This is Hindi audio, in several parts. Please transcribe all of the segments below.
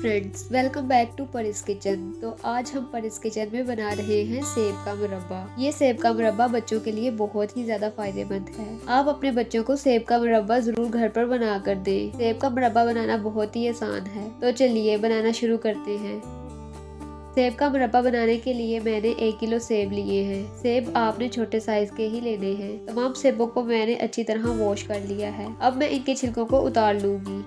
Friends, welcome back to Paris kitchen. तो आज हम परिस किचन में बना रहे हैं सेब का मुरब्बा। ये सेब का मुरब्बा बच्चों के लिए बहुत ही ज्यादा फायदेमंद है। आप अपने बच्चों को सेब का मुरब्बा जरूर घर पर बना कर दें। सेब का मुरब्बा बनाना बहुत ही आसान है। तो चलिए बनाना शुरू करते हैं। सेब का मुरब्बा बनाने के लिए मैंने 1 किलो सेब लिए हैं। सेब आपने छोटे साइज के ही लेने हैं। तमाम सेबों को मैंने अच्छी तरह वॉश कर लिया है। अब मैं इनके छिलकों को उतार लूंगी।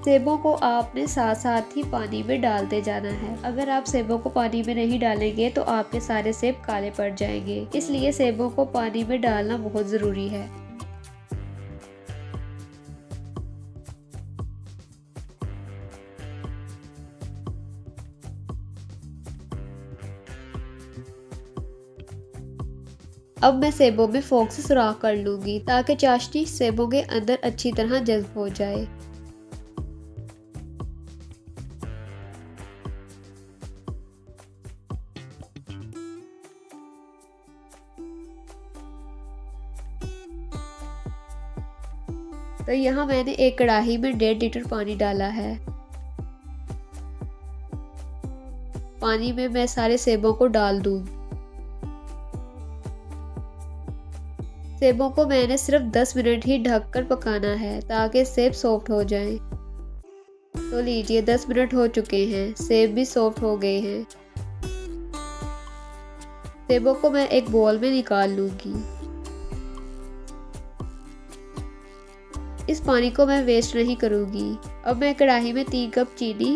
सेबों को आपने साथ साथ ही पानी में डालते जाना है। अगर आप सेबों को पानी में नहीं डालेंगे तो आपके सारे सेब काले पड़ जाएंगे। इसलिए सेबों को पानी में डालना बहुत जरूरी है। अब मैं सेबों में फोक से सुराख कर लूंगी ताकि चाशनी सेबों के अंदर अच्छी तरह जज्ब हो जाए। तो यहाँ मैंने एक कढ़ाई में 1.5 लीटर पानी डाला है। पानी में मैं सारे सेबों को डाल दूंगी। सेबों को मैंने सिर्फ 10 मिनट ही ढककर पकाना है ताकि सेब सॉफ्ट हो जाएं। तो लीजिए 10 मिनट हो चुके हैं। सेब भी सॉफ्ट हो गए हैं। सेबों को मैं एक बोल में निकाल लूंगी। इस पानी को मैं वेस्ट नहीं करूंगी। अब मैं कढ़ाई में 3 कप चीनी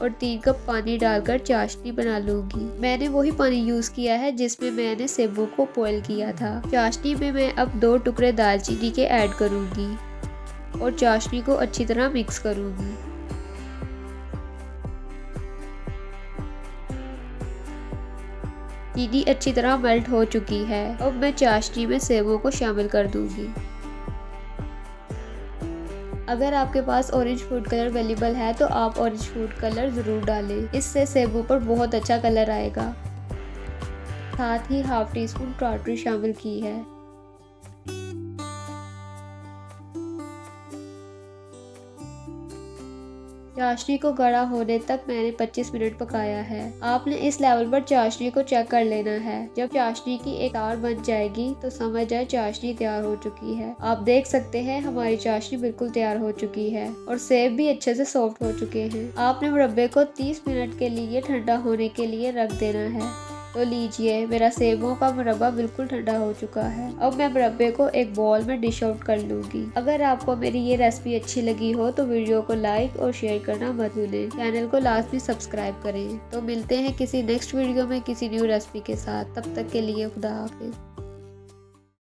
और 3 कप पानी डालकर चाशनी बना लूंगी। मैंने वही पानी यूज किया है जिसमें मैंने सेबों को बॉईल किया था। चाशनी में मैं अब 2 टुकड़े दालचीनी के ऐड करूंगी और चाशनी को अच्छी तरह मिक्स करूंगी। चीनी अच्छी तरह मेल्ट हो चुकी है। अब मैं चाशनी में सेबों को शामिल कर दूंगी। अगर आपके पास ऑरेंज फूड कलर अवेलेबल है तो आप ऑरेंज फूड कलर जरूर डालें। इससे सेबों पर बहुत अच्छा कलर आएगा। साथ ही हाफ टी स्पून टाटरी शामिल की है। चाशनी को गाढ़ा होने तक मैंने 25 मिनट पकाया है। आपने इस लेवल पर चाशनी को चेक कर लेना है। जब चाशनी की एक तार बन जाएगी तो समझ जाए चाशनी तैयार हो चुकी है। आप देख सकते हैं हमारी चाशनी बिल्कुल तैयार हो चुकी है और सेब भी अच्छे से सॉफ्ट हो चुके हैं। आपने मुरब्बे को 30 मिनट के लिए ठंडा होने के लिए रख देना है। तो लीजिए मेरा सेबों का मुरब्बा बिल्कुल ठंडा हो चुका है। अब मैं मुरब्बे को एक बॉल में डिश आउट कर लूंगी। अगर आपको मेरी ये रेसिपी अच्छी लगी हो तो वीडियो को लाइक और शेयर करना मत भूलें। चैनल को लाजमी सब्सक्राइब करें। तो मिलते हैं किसी नेक्स्ट वीडियो में किसी न्यू रेसिपी के साथ। तब तक के लिए खुदा हाफिज।